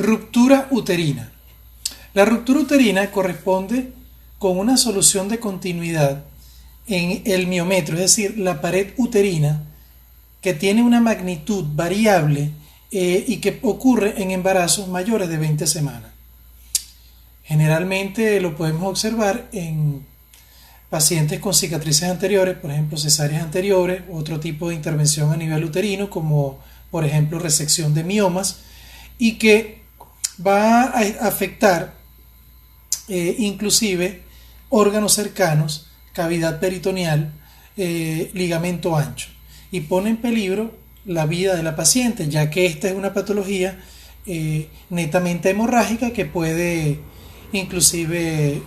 Ruptura uterina. La ruptura uterina corresponde con una solución de continuidad en el miometrio, es decir, la pared uterina, que tiene una magnitud variable y que ocurre en embarazos mayores de 20 semanas. Generalmente lo podemos observar en pacientes con cicatrices anteriores, por ejemplo cesáreas anteriores, otro tipo de intervención a nivel uterino como por ejemplo resección de miomas, y que va a afectar inclusive órganos cercanos, cavidad peritoneal, ligamento ancho, y pone en peligro la vida de la paciente, ya que esta es una patología netamente hemorrágica que puede inclusive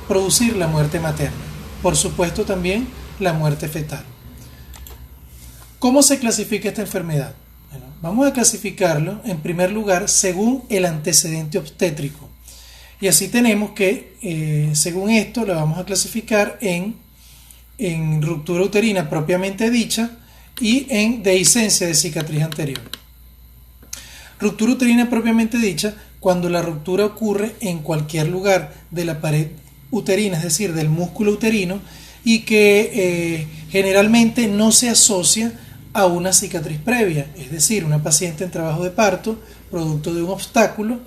producir la muerte materna. Por supuesto también la muerte fetal. ¿Cómo se clasifica esta enfermedad? Bueno, vamos a clasificarlo en primer lugar según el antecedente obstétrico. Y así tenemos que, según esto, lo vamos a clasificar en ruptura uterina propiamente dicha y en dehiscencia de cicatriz anterior. Ruptura uterina propiamente dicha cuando la ruptura ocurre en cualquier lugar de la pared uterina, es decir, del músculo uterino, y que generalmente no se asocia a una cicatriz previa, es decir, una paciente en trabajo de parto, producto de un obstáculo,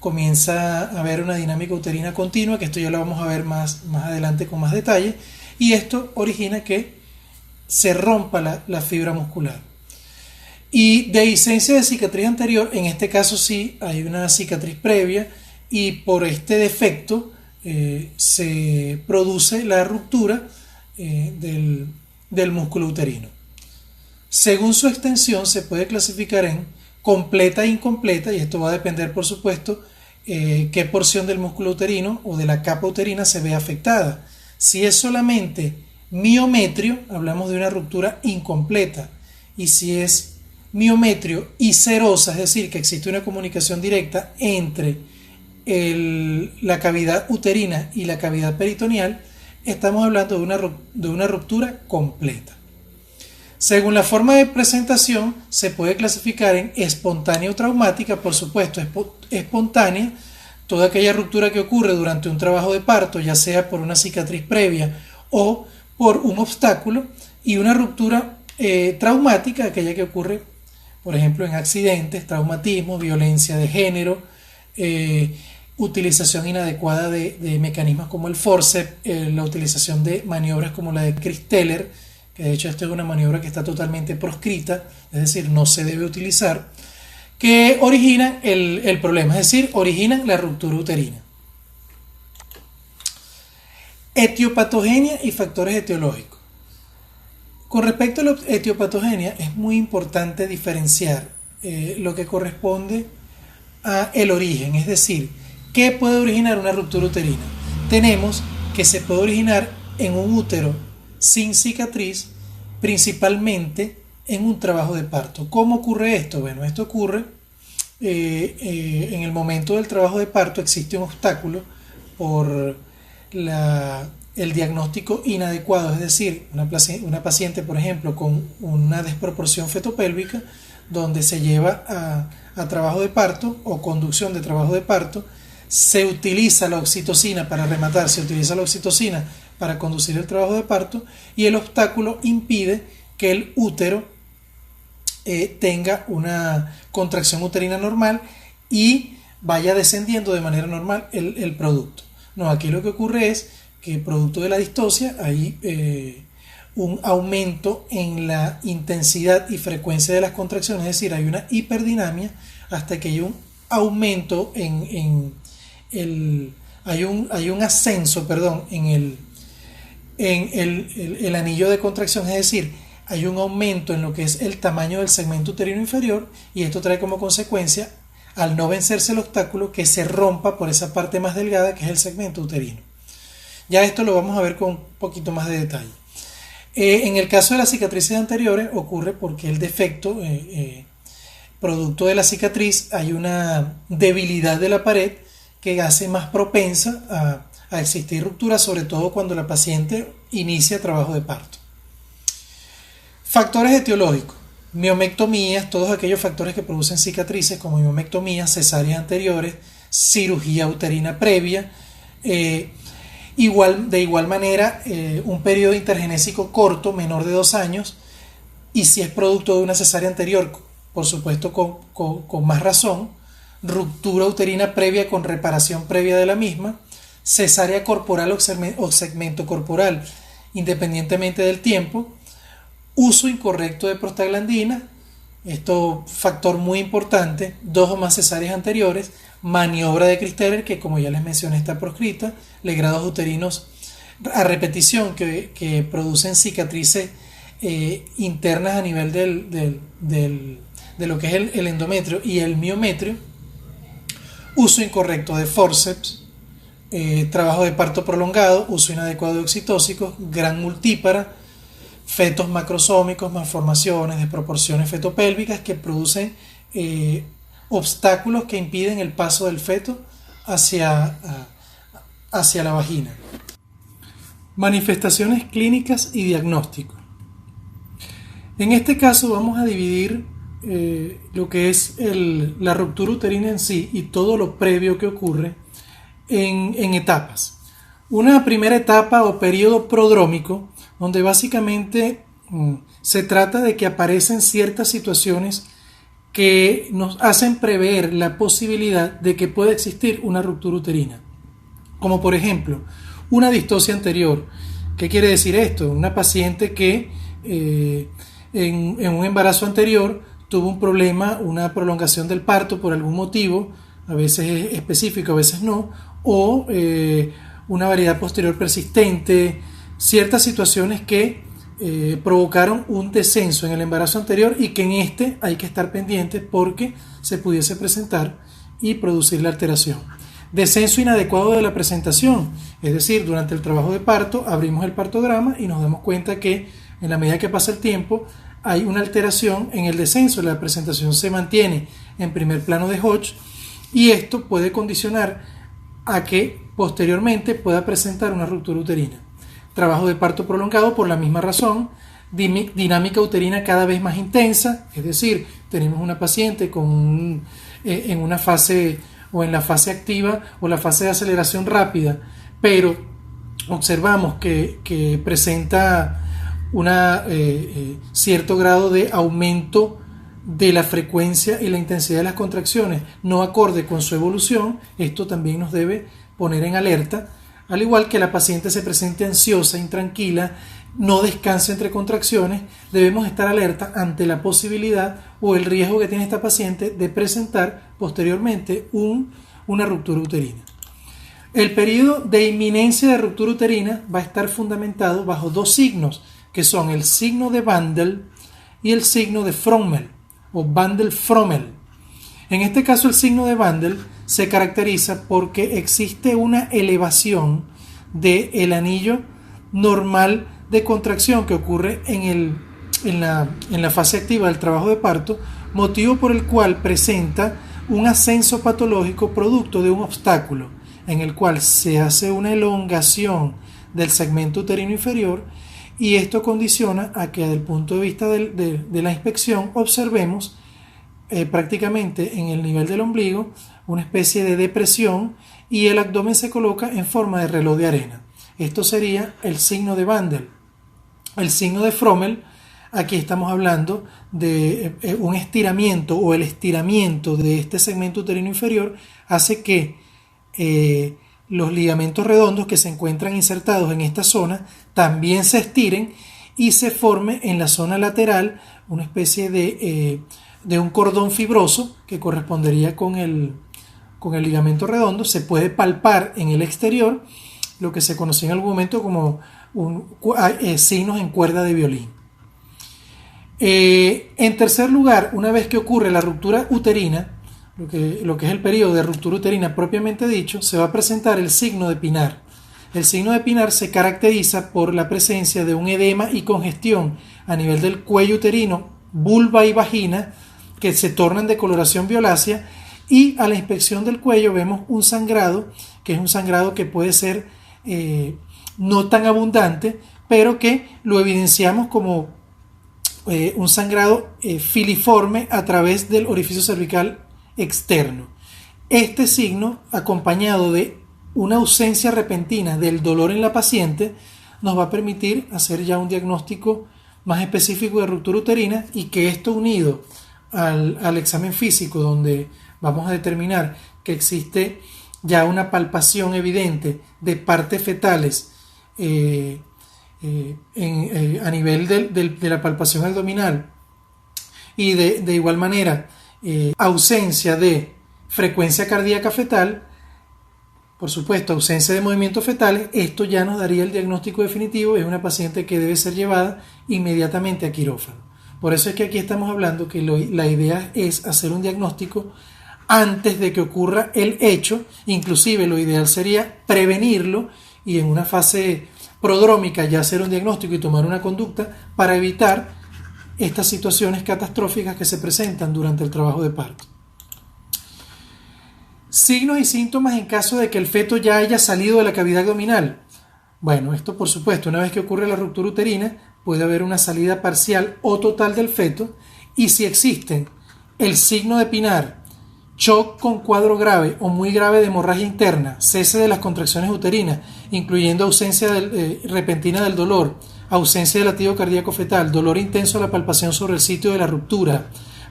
comienza a haber una dinámica uterina continua, que esto ya lo vamos a ver más adelante con más detalle, y esto origina que se rompa la fibra muscular. Y dehiscencia de cicatriz anterior, en este caso sí hay una cicatriz previa y por este defecto se produce la ruptura del músculo uterino. Según su extensión se puede clasificar en completa e incompleta, y esto va a depender por supuesto qué porción del músculo uterino o de la capa uterina se ve afectada. Si es solamente miometrio, hablamos de una ruptura incompleta, y si es miometrio y serosa, es decir, que existe una comunicación directa entre la cavidad uterina y la cavidad peritoneal, estamos hablando de una ruptura completa. Según la forma de presentación, se puede clasificar en espontánea o traumática. Por supuesto, espontánea, toda aquella ruptura que ocurre durante un trabajo de parto, ya sea por una cicatriz previa o por un obstáculo, y una ruptura traumática, aquella que ocurre, por ejemplo, en accidentes, traumatismo, violencia de género, utilización inadecuada de mecanismos como el forceps, la utilización de maniobras como la de Christeller, que de hecho esta es una maniobra que está totalmente proscrita, es decir, no se debe utilizar, que originan el problema, es decir, originan la ruptura uterina. Etiopatogenia y factores etiológicos. Con respecto a la etiopatogenia, es muy importante diferenciar lo que corresponde a el origen, es decir, ¿qué puede originar una ruptura uterina? Tenemos que se puede originar en un útero sin cicatriz, principalmente en un trabajo de parto. ¿Cómo ocurre esto? Bueno, esto ocurre en el momento del trabajo de parto, existe un obstáculo por el diagnóstico inadecuado, es decir, una paciente, por ejemplo, con una desproporción fetopélvica, donde se lleva a trabajo de parto o conducción de trabajo de parto, se utiliza la oxitocina para rematar, se utiliza la oxitocina para conducir el trabajo de parto, y el obstáculo impide que el útero tenga una contracción uterina normal y vaya descendiendo de manera normal el producto. No, aquí lo que ocurre es que producto de la distocia hay un aumento en la intensidad y frecuencia de las contracciones, es decir, hay una hiperdinamia hasta que hay un aumento hay un ascenso, perdón, en el anillo de contracción, es decir, hay un aumento en lo que es el tamaño del segmento uterino inferior, y esto trae como consecuencia, al no vencerse el obstáculo, que se rompa por esa parte más delgada que es el segmento uterino. Ya esto lo vamos a ver con un poquito más de detalle. En el caso de las cicatrices anteriores ocurre porque el defecto, producto de la cicatriz, hay una debilidad de la pared que hace más propensa a existir ruptura, sobre todo cuando la paciente inicia trabajo de parto. Factores etiológicos. miomectomías, todos aquellos factores que producen cicatrices como miomectomías, cesáreas anteriores, cirugía uterina previa, de igual manera un periodo intergenésico corto, menor de 2 años, y si es producto de una cesárea anterior, por supuesto con más razón, ruptura uterina previa con reparación previa de la misma, cesárea corporal o segmento corporal, independientemente del tiempo, uso incorrecto de prostaglandina, esto factor muy importante, 2 o más cesáreas anteriores, maniobra de Christeller, que como ya les mencioné está proscrita, legrados uterinos a repetición que producen cicatrices internas a nivel de lo que es el endometrio y el miometrio, uso incorrecto de forceps, trabajo de parto prolongado, uso inadecuado de oxitóxicos, gran multípara, fetos macrosómicos, malformaciones, desproporciones fetopélvicas que producen obstáculos que impiden el paso del feto hacia la vagina. Manifestaciones clínicas y diagnóstico. En este caso vamos a dividir lo que es la ruptura uterina en sí y todo lo previo que ocurre en etapas. Una primera etapa o periodo prodrómico, donde básicamente se trata de que aparecen ciertas situaciones que nos hacen prever la posibilidad de que pueda existir una ruptura uterina. Como por ejemplo, una distosia anterior. ¿Qué quiere decir esto? Una paciente que en un embarazo anterior tuvo un problema, una prolongación del parto por algún motivo, a veces es específico, a veces no, o una variedad posterior persistente, ciertas situaciones que provocaron un descenso en el embarazo anterior y que en este hay que estar pendiente porque se pudiese presentar y producir la alteración. Descenso inadecuado de la presentación, es decir, durante el trabajo de parto abrimos el partograma y nos damos cuenta que en la medida que pasa el tiempo hay una alteración en el descenso, la presentación se mantiene en primer plano de Hodge y esto puede condicionar a que posteriormente pueda presentar una ruptura uterina. Trabajo de parto prolongado por la misma razón, dinámica uterina cada vez más intensa, es decir, tenemos una paciente en una fase o en la fase activa o la fase de aceleración rápida, pero observamos que presenta cierto grado de aumento de la frecuencia y la intensidad de las contracciones no acorde con su evolución. Esto también nos debe poner en alerta, al igual que la paciente se presente ansiosa, intranquila, no descansa entre contracciones. Debemos estar alerta ante la posibilidad o el riesgo que tiene esta paciente de presentar posteriormente una ruptura uterina. El periodo de inminencia de ruptura uterina va a estar fundamentado bajo 2 signos, que son el signo de Bandel y el signo de Frommel o Bandel-Frommel. En este caso el signo de Bandel se caracteriza porque existe una elevación del anillo normal de contracción que ocurre en la fase activa del trabajo de parto, motivo por el cual presenta un ascenso patológico producto de un obstáculo en el cual se hace una elongación del segmento uterino inferior y esto condiciona a que desde el punto de vista de la inspección observemos prácticamente en el nivel del ombligo una especie de depresión y el abdomen se coloca en forma de reloj de arena. Esto sería el signo de Bandel. El signo de Frommel, aquí estamos hablando de un estiramiento o el estiramiento de este segmento uterino inferior hace que los ligamentos redondos que se encuentran insertados en esta zona también se estiren y se forme en la zona lateral una especie de un cordón fibroso que correspondería con el ligamento redondo. Se puede palpar en el exterior lo que se conocía en algún momento como signos en cuerda de violín. En tercer lugar, una vez que ocurre la ruptura uterina, lo que es el periodo de ruptura uterina propiamente dicho, se va a presentar el signo de Pinar. El signo de Pinar se caracteriza por la presencia de un edema y congestión a nivel del cuello uterino, vulva y vagina, que se tornan de coloración violácea, y a la inspección del cuello vemos un sangrado, que es un sangrado que puede ser no tan abundante, pero que lo evidenciamos como un sangrado filiforme a través del orificio cervical externo. Este signo, acompañado de una ausencia repentina del dolor en la paciente, nos va a permitir hacer ya un diagnóstico más específico de ruptura uterina, y que esto, unido al examen físico, donde vamos a determinar que existe ya una palpación evidente de partes fetales a nivel de la palpación abdominal, y de igual manera ausencia de frecuencia cardíaca fetal, por supuesto ausencia de movimientos fetales, esto ya nos daría el diagnóstico definitivo. Es una paciente que debe ser llevada inmediatamente a quirófano. Por eso es que aquí estamos hablando que la idea es hacer un diagnóstico antes de que ocurra el hecho. Inclusive lo ideal sería prevenirlo y en una fase prodrómica ya hacer un diagnóstico y tomar una conducta para evitar estas situaciones catastróficas que se presentan durante el trabajo de parto. Signos y síntomas en caso de que el feto ya haya salido de la cavidad abdominal. Bueno, esto por supuesto, una vez que ocurre la ruptura uterina, puede haber una salida parcial o total del feto, y si existen el signo de Pinar, shock con cuadro grave o muy grave de hemorragia interna, cese de las contracciones uterinas, incluyendo ausencia repentina del dolor, ausencia de latido cardíaco fetal, dolor intenso a la palpación sobre el sitio de la ruptura,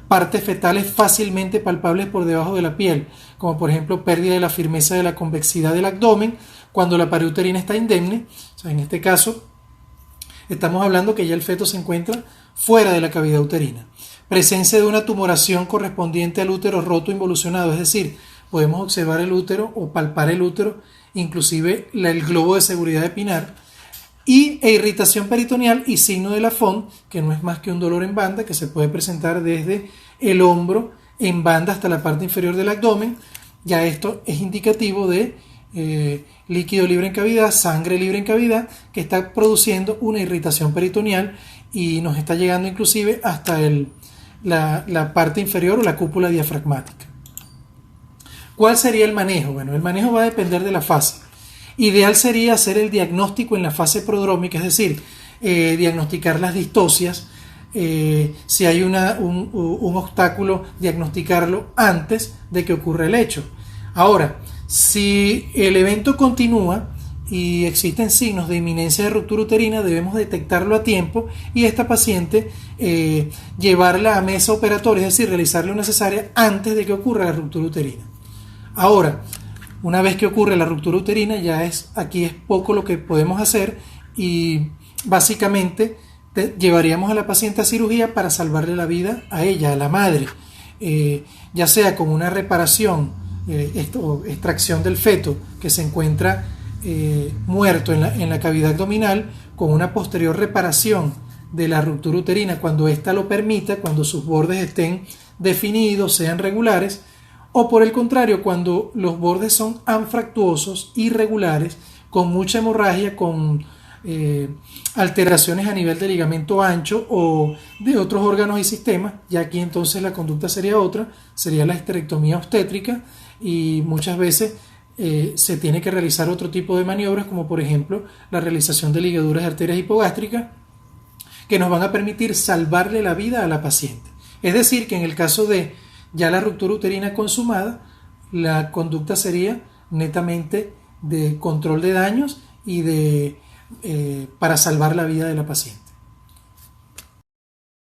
partes fetales fácilmente palpables por debajo de la piel, como por ejemplo pérdida de la firmeza de la convexidad del abdomen cuando la pared uterina está indemne. O sea, en este caso estamos hablando que ya el feto se encuentra fuera de la cavidad uterina. Presencia de una tumoración correspondiente al útero roto involucionado, es decir, podemos observar el útero o palpar el útero, inclusive el globo de seguridad de Pinar, e irritación peritoneal y signo de Lafond, que no es más que un dolor en banda que se puede presentar desde el hombro en banda hasta la parte inferior del abdomen. Ya esto es indicativo de líquido libre en cavidad, sangre libre en cavidad, que está produciendo una irritación peritoneal y nos está llegando inclusive hasta la parte inferior o la cúpula diafragmática. ¿Cuál sería el manejo? Bueno, el manejo va a depender de la fase. Ideal sería hacer el diagnóstico en la fase prodrómica, es decir, diagnosticar las distocias. Si hay un obstáculo, diagnosticarlo antes de que ocurra el hecho. Ahora, si el evento continúa y existen signos de inminencia de ruptura uterina, debemos detectarlo a tiempo y esta paciente llevarla a mesa operatoria, es decir, realizarle una cesárea antes de que ocurra la ruptura uterina. Ahora, una vez que ocurre la ruptura uterina, aquí es poco lo que podemos hacer, y básicamente llevaríamos a la paciente a cirugía para salvarle la vida a ella, a la madre, ya sea con una reparación o extracción del feto que se encuentra muerto en la cavidad abdominal, con una posterior reparación de la ruptura uterina cuando ésta lo permita, cuando sus bordes estén definidos, sean regulares, o por el contrario, cuando los bordes son anfractuosos, irregulares, con mucha hemorragia, con alteraciones a nivel de ligamento ancho o de otros órganos y sistemas. Ya aquí entonces la conducta sería otra, sería la esterectomía obstétrica, y muchas veces se tiene que realizar otro tipo de maniobras, como por ejemplo la realización de ligaduras de arterias hipogástricas, que nos van a permitir salvarle la vida a la paciente. Es decir, que en el caso de ya la ruptura uterina consumada, la conducta sería netamente de control de daños y para salvar la vida de la paciente.